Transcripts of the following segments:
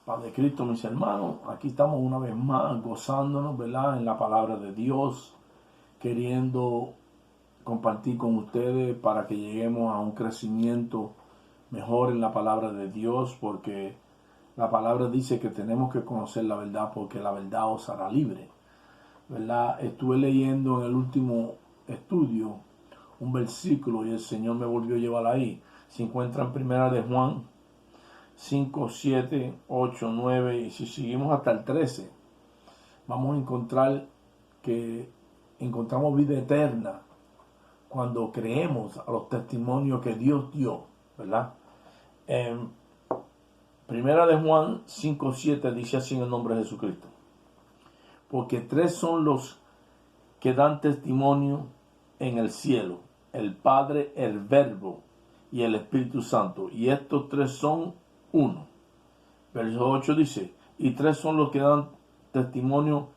Padre Cristo, mis hermanos, aquí estamos una vez más gozándonos, ¿verdad?, en la palabra de Dios, queriendo compartir con ustedes para que lleguemos a un crecimiento mejor en la palabra de Dios, porque la palabra dice que tenemos que conocer la verdad porque la verdad os hará libre, ¿verdad? Estuve leyendo en el último estudio un versículo y el Señor me volvió a llevar ahí. Se encuentra en Primera de Juan 5, 7, 8, 9 y si seguimos hasta el 13 vamos a encontrar que encontramos vida eterna cuando creemos a los testimonios que Dios dio, ¿verdad? En Primera de Juan 5, 7 dice así en el nombre de Jesucristo: porque tres son los que dan testimonio en el cielo, el Padre, el Verbo y el Espíritu Santo, y estos tres son uno. Verso 8 dice: y tres son los que dan testimonio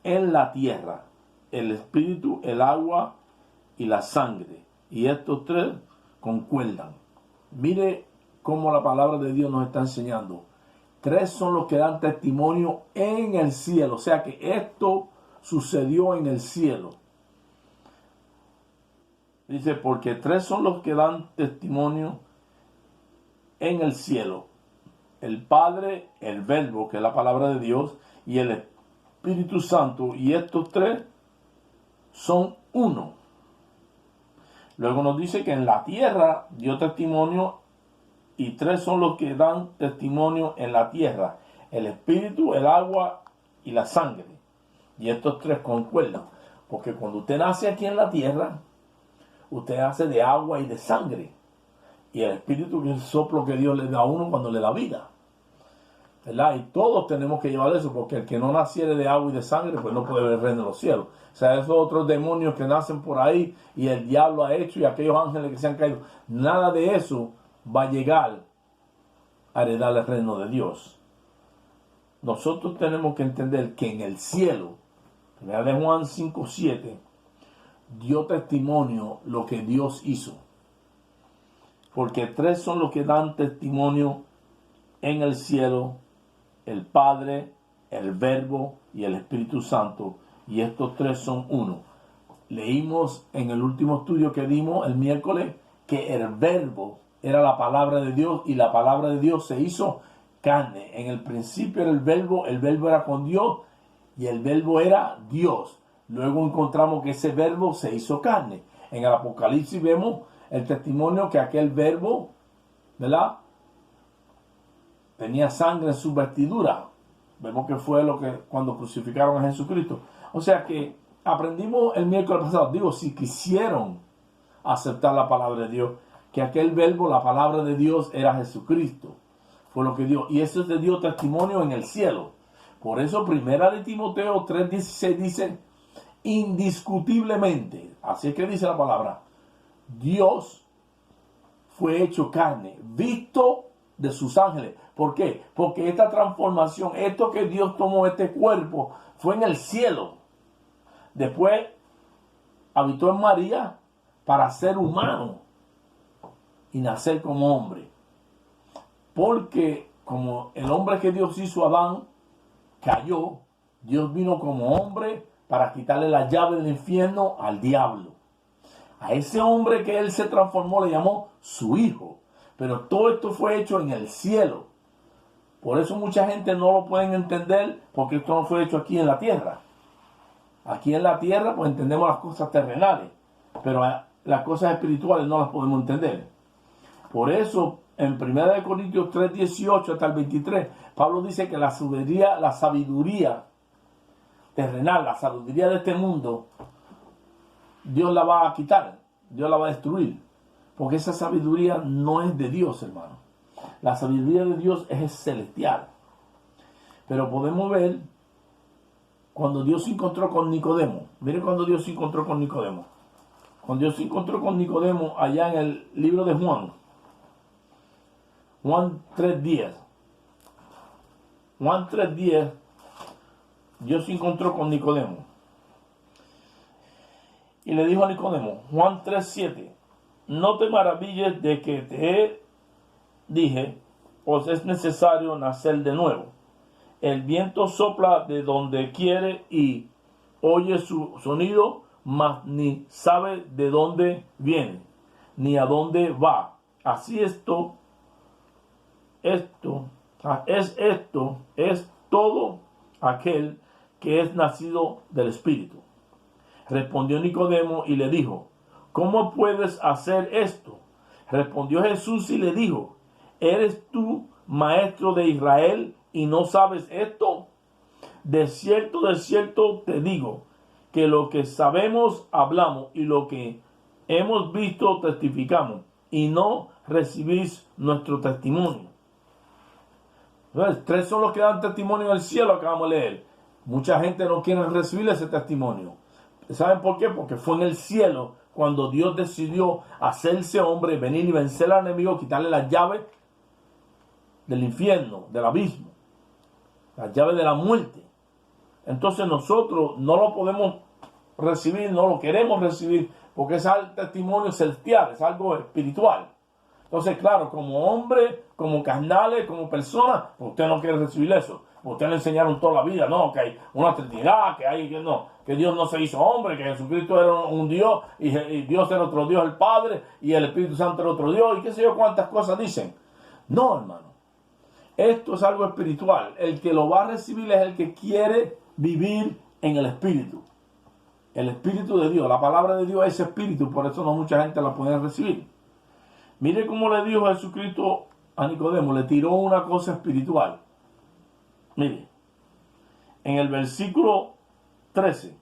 en la tierra, el Espíritu, el agua y la sangre, y estos tres concuerdan. Mire cómo la palabra de Dios nos está enseñando. Tres son los que dan testimonio en el cielo, o sea que esto sucedió en el cielo. Dice, porque tres son los que dan testimonio en el cielo: el Padre, el Verbo, que es la palabra de Dios, y el Espíritu Santo, y estos tres son uno. Luego nos dice que en la tierra dio testimonio, y tres son los que dan testimonio en la tierra: el Espíritu, el agua y la sangre. Y estos tres concuerdan, porque cuando usted nace aquí en la tierra, usted hace de agua y de sangre. Y el Espíritu es el soplo que Dios le da a uno cuando le da vida, ¿verdad? Y todos tenemos que llevar eso, porque el que no naciere de agua y de sangre, pues no puede ver el reino de los cielos. O sea, esos otros demonios que nacen por ahí y el diablo ha hecho y aquellos ángeles que se han caído, nada de eso va a llegar a heredar el reino de Dios. Nosotros tenemos que entender que en el cielo, Primera de Juan 5, 7, dio testimonio lo que Dios hizo. Porque tres son los que dan testimonio en el cielo: el Padre, el Verbo y el Espíritu Santo, y estos tres son uno. Leímos en el último estudio que dimos el miércoles que el Verbo era la palabra de Dios y la palabra de Dios se hizo carne. En el principio era el Verbo era con Dios y el Verbo era Dios. Luego encontramos que ese Verbo se hizo carne. En el Apocalipsis vemos el testimonio que aquel Verbo, ¿verdad?, tenía sangre en su vestidura. Vemos que fue lo que cuando crucificaron a Jesucristo. O sea que aprendimos el miércoles pasado, digo, si quisieron aceptar la palabra de Dios, que aquel Verbo, la palabra de Dios, era Jesucristo. Fue lo que dio. Y eso te dio testimonio en el cielo. Por eso Primera de Timoteo 3:16 dice, indiscutiblemente, así es que dice la palabra, Dios fue hecho carne, visto de sus ángeles. ¿Por qué? Porque esta transformación, esto que Dios tomó, este cuerpo, fue en el cielo. Después habitó en María para ser humano y nacer como hombre. Porque como el hombre que Dios hizo, Adán, cayó, Dios vino como hombre para quitarle la llave del infierno al diablo. A ese hombre que él se transformó le llamó su hijo. Pero todo esto fue hecho en el cielo. Por eso mucha gente no lo pueden entender, porque esto no fue hecho aquí en la tierra. Aquí en la tierra pues entendemos las cosas terrenales, pero las cosas espirituales no las podemos entender. Por eso en 1 Corintios 3:18 hasta el 23, Pablo dice que la sabiduría terrenal, la sabiduría de este mundo, Dios la va a quitar, Dios la va a destruir, porque esa sabiduría no es de Dios, hermano. La sabiduría de Dios es celestial. Pero podemos ver cuando Dios se encontró con Nicodemo. Miren cuando Dios se encontró con Nicodemo. Cuando Dios se encontró con Nicodemo allá en el libro de Juan 3:10. Juan 3:10, Dios se encontró con Nicodemo. Y le dijo a Nicodemo, Juan 3:7, no te maravilles de que te dije, os es necesario nacer de nuevo. El viento sopla de donde quiere y oye su sonido, mas ni sabe de dónde viene, ni a dónde va. Así es todo aquel que es nacido del Espíritu. Respondió Nicodemo y le dijo: ¿cómo puedes hacer esto? Respondió Jesús y le dijo: ¿eres tú maestro de Israel y no sabes esto? De cierto te digo, que lo que sabemos hablamos y lo que hemos visto testificamos, y no recibís nuestro testimonio. Entonces, 3 son los que dan testimonio en el cielo, acabamos de leer. Mucha gente no quiere recibir ese testimonio. ¿Saben por qué? Porque fue en el cielo cuando Dios decidió hacerse hombre, venir y vencer al enemigo, quitarle las llaves del infierno, del abismo, las llaves de la muerte. Entonces nosotros no lo podemos recibir, no lo queremos recibir, porque es el testimonio celestial, es algo espiritual. Entonces, claro, como hombre, como carnales, como persona, usted no quiere recibir eso. Usted le enseñaron toda la vida, no, que hay una trinidad, que Dios no se hizo hombre, que Jesucristo era un Dios y Dios era otro Dios, el Padre, y el Espíritu Santo era otro Dios, y qué sé yo cuántas cosas dicen. No, hermano. Esto es algo espiritual. El que lo va a recibir es el que quiere vivir en el Espíritu. El Espíritu de Dios. La palabra de Dios es Espíritu, por eso no mucha gente la puede recibir. Mire cómo le dijo Jesucristo a Nicodemo, le tiró una cosa espiritual. Mire, en el versículo 13,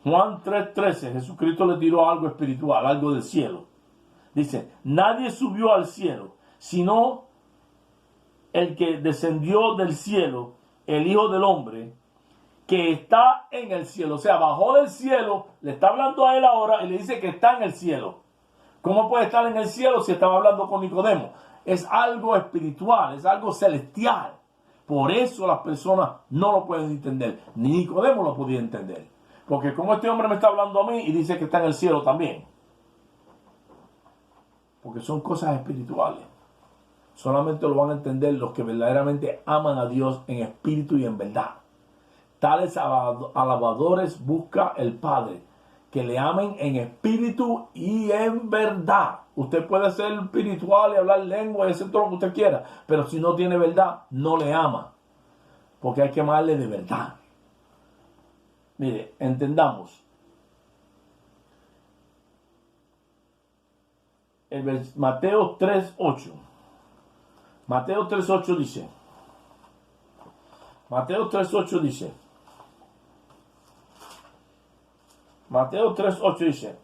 Juan 3:13, Jesucristo le tiró algo espiritual, algo del cielo. Dice: nadie subió al cielo, sino el que descendió del cielo, el Hijo del Hombre, que está en el cielo. O sea, bajó del cielo, le está hablando a él ahora y le dice que está en el cielo. ¿Cómo puede estar en el cielo si estaba hablando con Nicodemo? Es algo espiritual, es algo celestial. Por eso las personas no lo pueden entender. Ni Nicodemo lo podía entender. Porque como este hombre me está hablando a mí y dice que está en el cielo también. Porque son cosas espirituales. Solamente lo van a entender los que verdaderamente aman a Dios en espíritu y en verdad. Tales alabadores busca el Padre, que le amen en espíritu y en verdad. Usted puede ser espiritual y hablar lengua y hacer todo lo que usted quiera, pero si no tiene verdad, no le ama. Porque hay que amarle de verdad. Mire, entendamos. Mateo 3:8. Mateo 3:8 dice. Mateo 3:8 dice. Mateo 3:8 dice: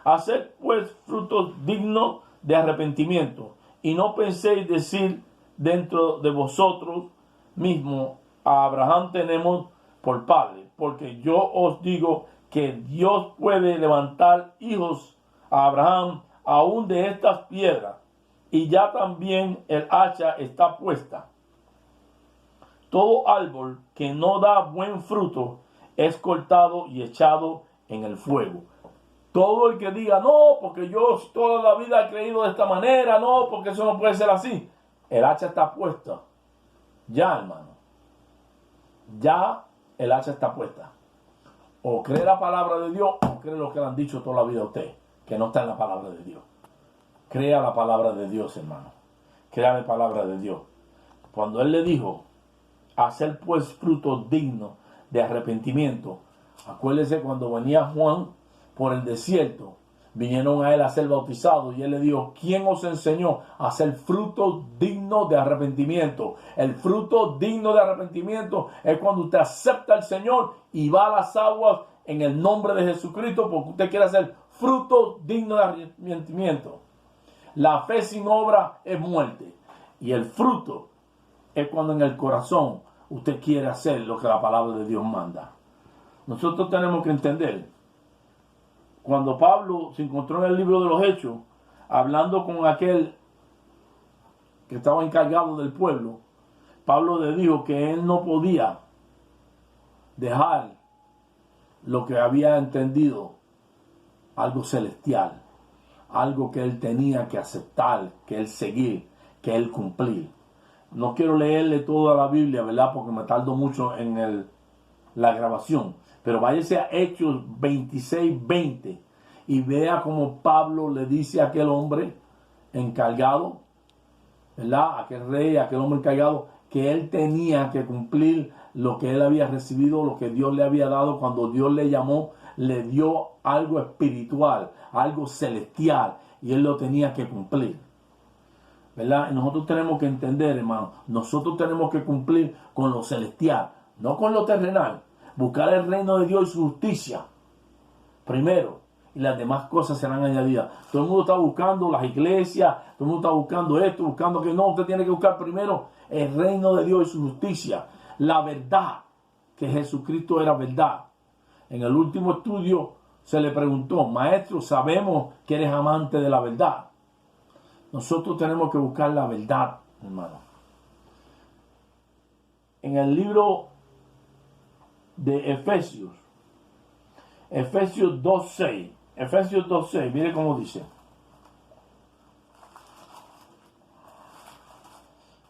haced pues frutos dignos de arrepentimiento, y no penséis decir dentro de vosotros mismos: a Abraham tenemos por padre, porque yo os digo que Dios puede levantar hijos a Abraham aún de estas piedras, y ya también el hacha está puesta. Todo árbol que no da buen fruto es cortado y echado en el fuego. Todo el que diga: no, porque yo toda la vida he creído de esta manera, no, porque eso no puede ser así, el hacha está puesta. Ya, hermano. Ya el hacha está puesta. O cree la palabra de Dios, o cree lo que le han dicho toda la vida a usted, que no está en la palabra de Dios. Crea la palabra de Dios, hermano. Crea la palabra de Dios. Cuando él le dijo: hacer pues frutos dignos de arrepentimiento. Acuérdese cuando venía Juan por el desierto, vinieron a él a ser bautizados y él le dijo: ¿quién os enseñó a hacer frutos dignos de arrepentimiento? El fruto digno de arrepentimiento es cuando usted acepta al Señor y va a las aguas en el nombre de Jesucristo, porque usted quiere hacer frutos dignos de arrepentimiento. La fe sin obra es muerte, y el fruto es cuando en el corazón usted quiere hacer lo que la palabra de Dios manda. Nosotros tenemos que entender, cuando Pablo se encontró en el libro de los Hechos, hablando con aquel que estaba encargado del pueblo, Pablo le dijo que él no podía dejar lo que había entendido, algo celestial, algo que él tenía que aceptar, que él seguir, que él cumplir. No quiero leerle toda la Biblia, ¿verdad? Porque me tardo mucho en la grabación. Pero váyase a Hechos 26:20 y vea cómo Pablo le dice a aquel hombre encargado, ¿verdad? Aquel rey, aquel hombre encargado, que él tenía que cumplir lo que él había recibido, lo que Dios le había dado cuando Dios le llamó, le dio algo espiritual, algo celestial, y él lo tenía que cumplir, ¿verdad? Y nosotros tenemos que entender, hermano, nosotros tenemos que cumplir con lo celestial, no con lo terrenal. Buscar el reino de Dios y su justicia primero, y las demás cosas serán añadidas. Todo el mundo está buscando las iglesias, todo el mundo está buscando esto, buscando que no. Usted tiene que buscar primero el reino de Dios y su justicia, la verdad, que Jesucristo era verdad. En el último estudio se le preguntó: maestro, sabemos que eres amante de la verdad. Nosotros tenemos que buscar la verdad, hermano. En el libro de Efesios 2:6, mire cómo dice.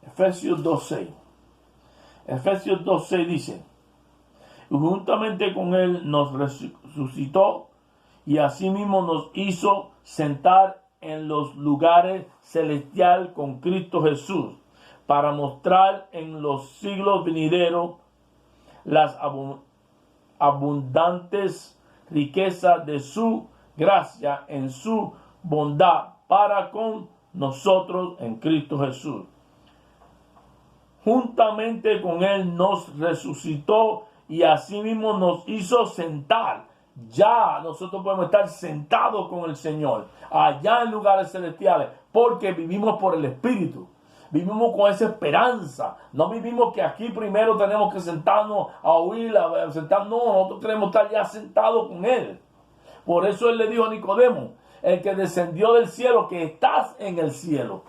Efesios 2:6 dice: y juntamente con él nos resucitó y asimismo nos hizo sentar en los lugares celestiales con Cristo Jesús, para mostrar en los siglos venideros las abundantes riquezas de su gracia en su bondad para con nosotros en Cristo Jesús. Juntamente con él nos resucitó y asimismo nos hizo sentar. Ya nosotros podemos estar sentados con el Señor allá en lugares celestiales, porque vivimos por el Espíritu. Vivimos con esa esperanza. No vivimos que aquí primero tenemos que sentarnos a oír, a sentarnos. No, nosotros queremos estar ya sentados con Él. Por eso Él le dijo a Nicodemo: el que descendió del cielo, que estás en el cielo.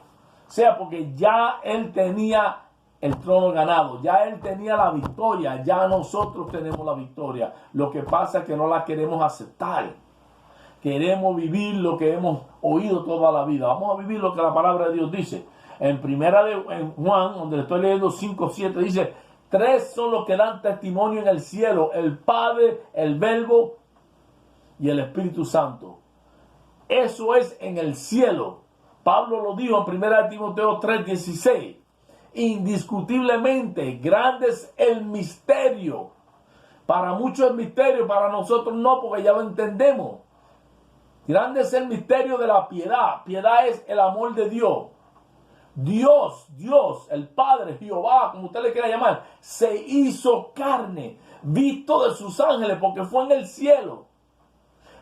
O sea, porque ya Él tenía el trono ganado, ya Él tenía la victoria, ya nosotros tenemos la victoria. Lo que pasa es que no la queremos aceptar. Queremos vivir lo que hemos oído toda la vida. Vamos a vivir lo que la palabra de Dios dice. En Juan, donde le estoy leyendo 5:7, dice: tres son los que dan testimonio en el cielo: el Padre, el Verbo y el Espíritu Santo. Eso es en el cielo. Pablo lo dijo en 1 Timoteo 3:16. Indiscutiblemente, grande es el misterio. Para muchos es misterio, para nosotros no, porque ya lo entendemos. Grande es el misterio de la piedad. Piedad es el amor de Dios. Dios, el Padre, Jehová, como usted le quiera llamar, se hizo carne, visto de sus ángeles, porque fue en el cielo,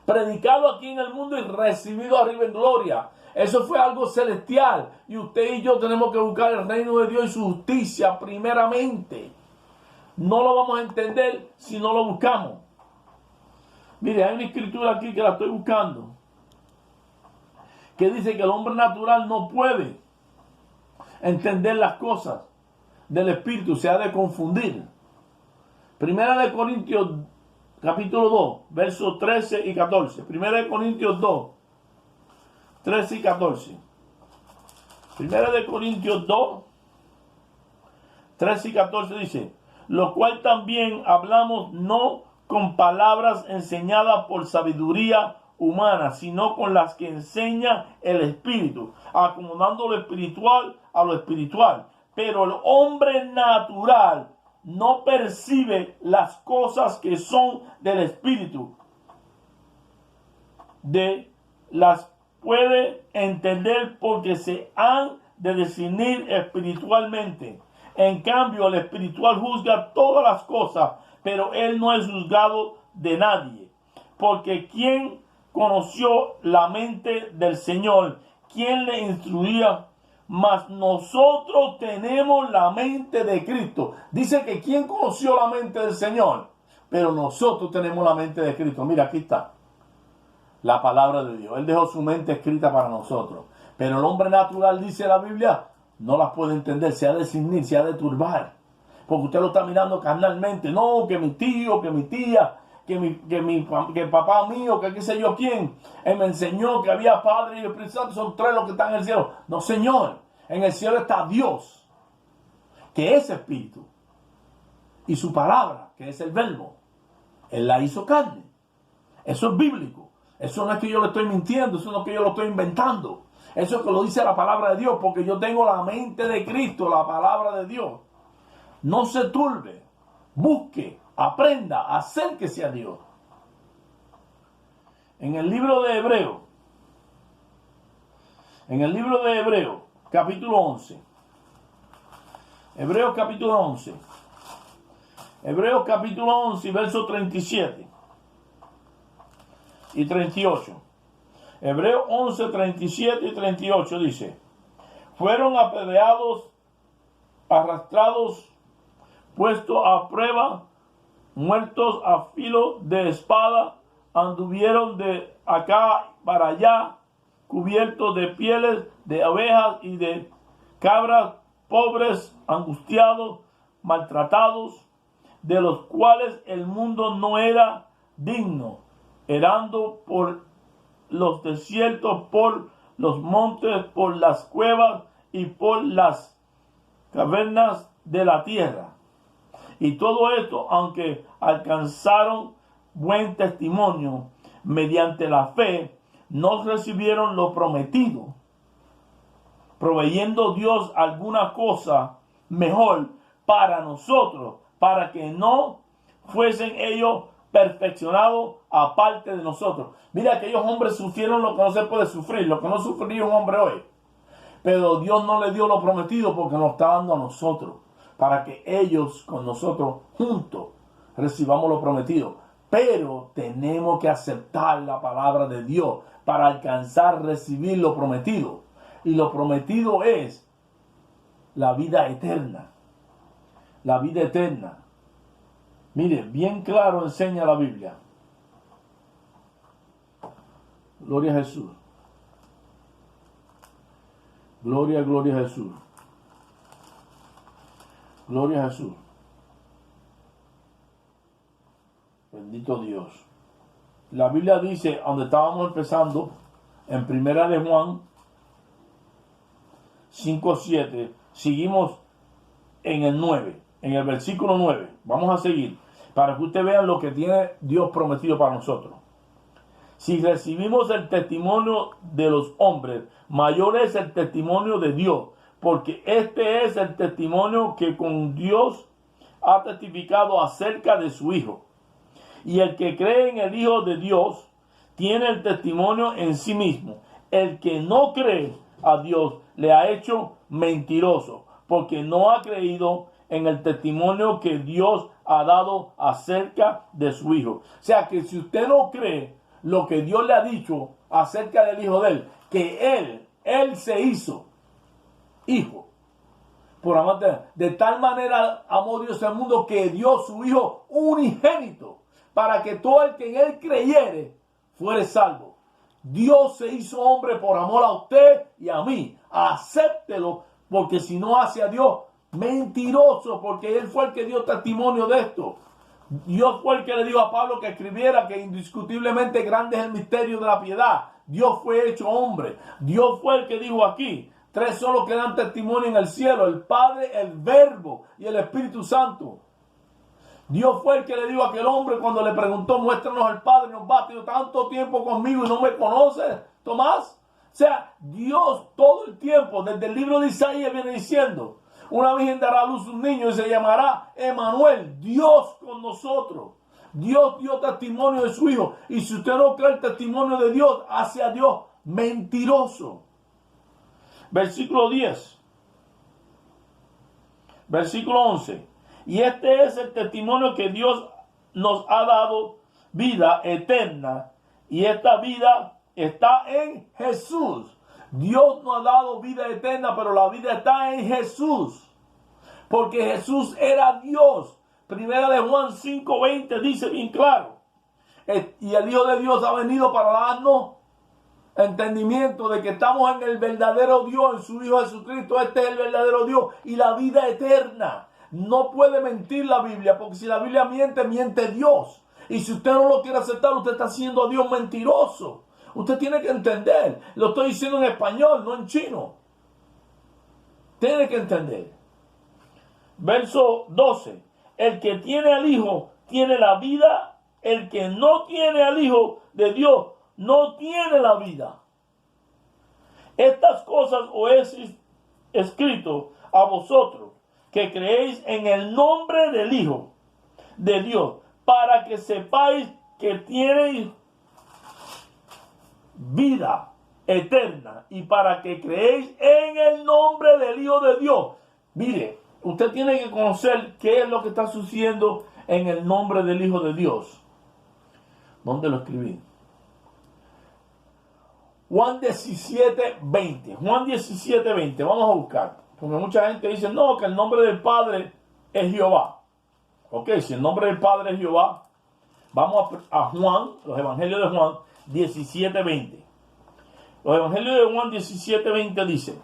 predicado aquí en el mundo y recibido arriba en gloria. Eso fue algo celestial, y usted y yo tenemos que buscar el reino de Dios y su justicia primeramente. No lo vamos a entender si no lo buscamos. Mire, hay una escritura aquí que la estoy buscando, que dice que el hombre natural no puede entender las cosas del Espíritu, se ha de confundir. Primera de Corintios capítulo 2, versos 13 y 14. Primera de Corintios 2, 13 y 14. Primera de Corintios 2, 13 y 14 dice: lo cual también hablamos no con palabras enseñadas por sabiduría humana, sino con las que enseña el Espíritu, acomodando lo espiritual a lo espiritual. Pero el hombre natural no percibe las cosas que son del Espíritu, de las puede entender porque se han de discernir espiritualmente. En cambio, el espiritual juzga todas las cosas, pero él no es juzgado de nadie. Porque ¿quién conoció la mente del Señor? ¿Quién le instruía? Mas nosotros tenemos la mente de Cristo. Dice que ¿quién conoció la mente del Señor? Pero nosotros tenemos la mente de Cristo. Mira, aquí está la palabra de Dios. Él dejó su mente escrita para nosotros. Pero el hombre natural, dice la Biblia, no las puede entender, se ha de discernir, se ha de turbar. Porque usted lo está mirando carnalmente. No, que mi tío, que mi tía, que el papá mío, que qué sé yo quién. Él me enseñó que había Padre y Espíritu Santo, son tres los que están en el cielo. No, Señor. En el cielo está Dios, que es espíritu. Y su palabra, que es el verbo. Él la hizo carne. Eso es bíblico. Eso no es que yo le estoy mintiendo, eso no es que yo lo estoy inventando. Eso es que lo dice la palabra de Dios, porque yo tengo la mente de Cristo, la palabra de Dios. No se turbe, busque, aprenda, acérquese a Dios. En el libro de Hebreo, capítulo 11. Hebreos capítulo 11. Hebreos capítulo 11, versos 37 y 38. Hebreos 11, 37 y 38 dice: fueron apedreados, arrastrados, puestos a prueba, muertos a filo de espada, anduvieron de acá para allá, cubiertos de pieles de abejas y de cabras, pobres, angustiados, maltratados, de los cuales el mundo no era digno, errando por los desiertos, por los montes, por las cuevas y por las cavernas de la tierra. Y todo esto, aunque alcanzaron buen testimonio mediante la fe, no recibieron lo prometido, proveyendo Dios alguna cosa mejor para nosotros, para que no fuesen ellos perfeccionados aparte de nosotros. Mira, aquellos hombres sufrieron lo que no se puede sufrir, lo que no sufriría un hombre hoy. Pero Dios no le dio lo prometido porque nos está dando a nosotros, para que ellos con nosotros juntos recibamos lo prometido. Pero tenemos que aceptar la palabra de Dios para alcanzar, recibir lo prometido. Y lo prometido es la vida eterna. La vida eterna. Mire, bien claro enseña la Biblia. Gloria a Jesús. Gloria, gloria a Jesús. Gloria a Jesús. Bendito Dios. La Biblia dice, donde estábamos empezando, en Primera de Juan 5:7, seguimos en el 9, en el versículo 9. Vamos a seguir, para que ustedes vean lo que tiene Dios prometido para nosotros. Si recibimos el testimonio de los hombres, mayor es el testimonio de Dios, porque este es el testimonio que con Dios ha testificado acerca de su Hijo. Y el que cree en el Hijo de Dios tiene el testimonio en sí mismo. El que no cree a Dios le ha hecho mentiroso, porque no ha creído en el testimonio que Dios ha dado acerca de su Hijo. O sea que si usted no cree lo que Dios le ha dicho acerca del Hijo de él, que él se hizo Hijo, por amor de tal manera amó Dios al mundo que dio su Hijo unigénito, para que todo el que en él creyere fuere salvo. Dios se hizo hombre por amor a usted y a mí. Acéptelo, porque si no hace a Dios mentiroso, porque él fue el que dio testimonio de esto. Dios fue el que le dijo a Pablo que escribiera que indiscutiblemente grande es el misterio de la piedad. Dios fue hecho hombre. Dios fue el que dijo aquí: tres son los que dan testimonio en el cielo: el Padre, el Verbo y el Espíritu Santo. Dios fue el que le dijo a aquel hombre cuando le preguntó: muéstranos al Padre, nos batió tanto tiempo conmigo y no me conoces, Tomás. O sea, Dios todo el tiempo, desde el libro de Isaías, viene diciendo: una virgen dará a luz un niño y se llamará Emanuel, Dios con nosotros. Dios dio testimonio de su Hijo. Y si usted no cree el testimonio de Dios, hace a Dios mentiroso. Versículo 10. Versículo 11. Y este es el testimonio que Dios nos ha dado, vida eterna. Y esta vida está en Jesús. Dios nos ha dado vida eterna, pero la vida está en Jesús. Porque Jesús era Dios. Primera de Juan 5:20 dice bien claro. Y el Hijo de Dios ha venido para darnos entendimiento de que estamos en el verdadero Dios, en su Hijo Jesucristo. Este es el verdadero Dios y la vida eterna. No puede mentir la Biblia, porque si la Biblia miente, miente Dios. Y si usted no lo quiere aceptar, usted está haciendo a Dios mentiroso. Usted tiene que entender. Lo estoy diciendo en español, no en chino. Tiene que entender. Verso 12. El que tiene al Hijo tiene la vida. El que no tiene al Hijo de Dios no tiene la vida. Estas cosas os he escrito a vosotros que creéis en el nombre del Hijo de Dios, para que sepáis que tienes vida eterna y para que creéis en el nombre del Hijo de Dios. Mire, usted tiene que conocer qué es lo que está sucediendo en el nombre del Hijo de Dios. ¿Dónde lo escribí? Juan 17:20. Juan 17:20. Vamos a buscar. Porque mucha gente dice, no, que el nombre del Padre es Jehová. Ok, si el nombre del Padre es Jehová, vamos a Juan, los evangelios de Juan 17:20. Los evangelios de Juan 17:20 dice,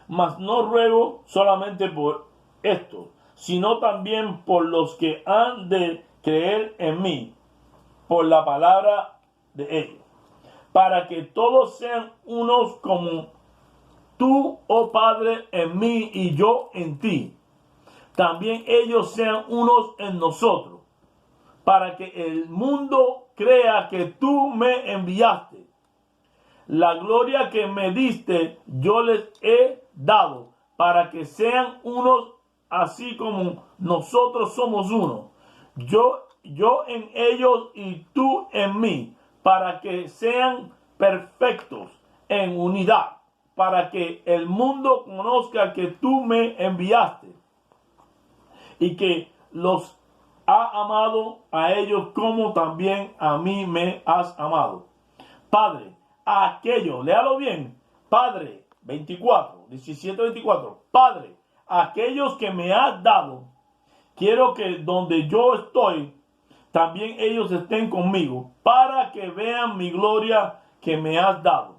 mas no ruego solamente por esto, sino también por los que han de creer en mí, por la palabra de ellos, para que todos sean unos como tú, oh Padre, en mí y yo en ti. También ellos sean unos en nosotros, para que el mundo crea que tú me enviaste. La gloria que me diste yo les he dado, para que sean unos así como nosotros somos uno. Yo en ellos y tú en mí, para que sean perfectos en unidad, para que el mundo conozca que tú me enviaste y que los ha amado a ellos como también a mí me has amado. Padre, a aquellos, léalo bien, Padre, 17:24, Padre, a aquellos que me has dado, quiero que donde yo estoy, también ellos estén conmigo, para que vean mi gloria que me has dado,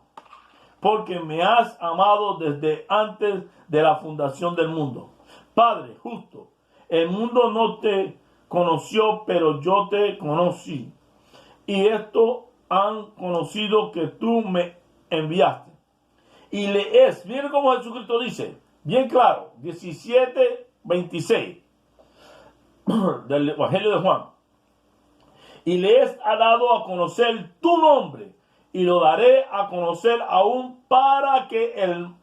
porque me has amado desde antes de la fundación del mundo. Padre justo, el mundo no te conoció, pero yo te conocí. Y esto han conocido que tú me enviaste. Y lees, miren cómo Jesucristo dice, bien claro, 17:26 del Evangelio de Juan. Y les ha dado a conocer tu nombre, y lo daré a conocer aún, para que el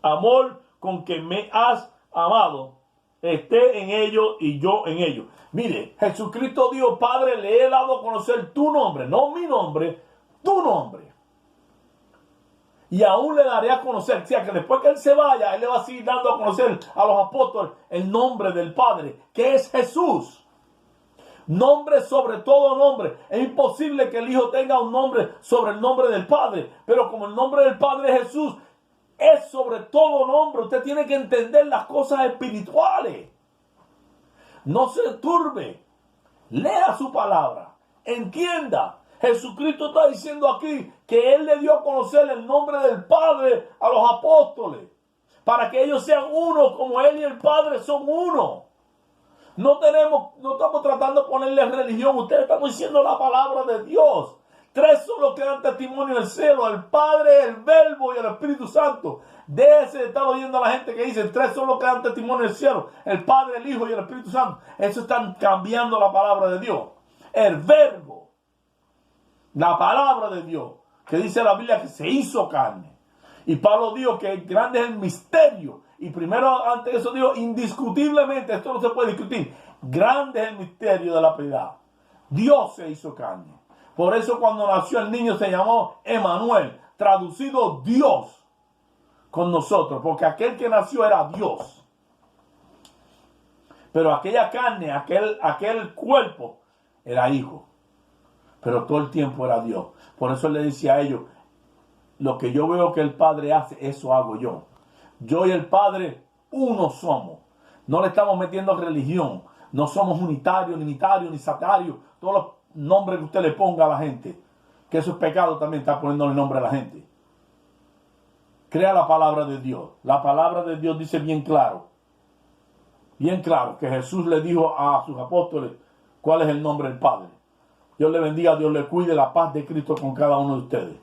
amor con que me has amado esté en ellos y yo en ellos. Mire, Jesucristo dijo, Padre, le he dado a conocer tu nombre, no mi nombre, tu nombre. Y aún le daré a conocer, o sea, que después que Él se vaya, Él le va a seguir dando a conocer a los apóstoles el nombre del Padre, que es Jesús. Nombre sobre todo nombre. Es imposible que el Hijo tenga un nombre sobre el nombre del Padre, pero como el nombre del Padre es Jesús, es sobre todo nombre. Usted tiene que entender las cosas espirituales. No se turbe. Lea su palabra. Entienda. Jesucristo está diciendo aquí que Él le dio a conocer el nombre del Padre a los apóstoles, para que ellos sean uno como Él y el Padre son uno. No estamos tratando de ponerle religión. Ustedes están diciendo la palabra de Dios. Tres son los que dan testimonio en el cielo: el Padre, el Verbo y el Espíritu Santo. Déjese de estar oyendo a la gente que dice tres son los que dan testimonio en el cielo: el Padre, el Hijo y el Espíritu Santo. Eso están cambiando la palabra de Dios. El Verbo, la palabra de Dios, que dice la Biblia que se hizo carne. Y Pablo dijo que grande es el misterio. Y primero, antes de eso, dijo indiscutiblemente, esto no se puede discutir, grande es el misterio de la piedad. Dios se hizo carne. Por eso cuando nació el niño se llamó Emanuel, traducido Dios con nosotros, porque aquel que nació era Dios. Pero aquella carne, aquel cuerpo, era hijo. Pero todo el tiempo era Dios. Por eso él le decía a ellos, lo que yo veo que el Padre hace, eso hago yo. Yo y el Padre, uno somos. No le estamos metiendo religión. No somos unitarios, ni satarios. Todos los nombres que usted le ponga a la gente. Que eso es pecado también, está poniéndole nombre a la gente. Crea la palabra de Dios. La palabra de Dios dice bien claro, que Jesús le dijo a sus apóstoles cuál es el nombre del Padre. Dios le bendiga, Dios le cuide, la paz de Cristo con cada uno de ustedes.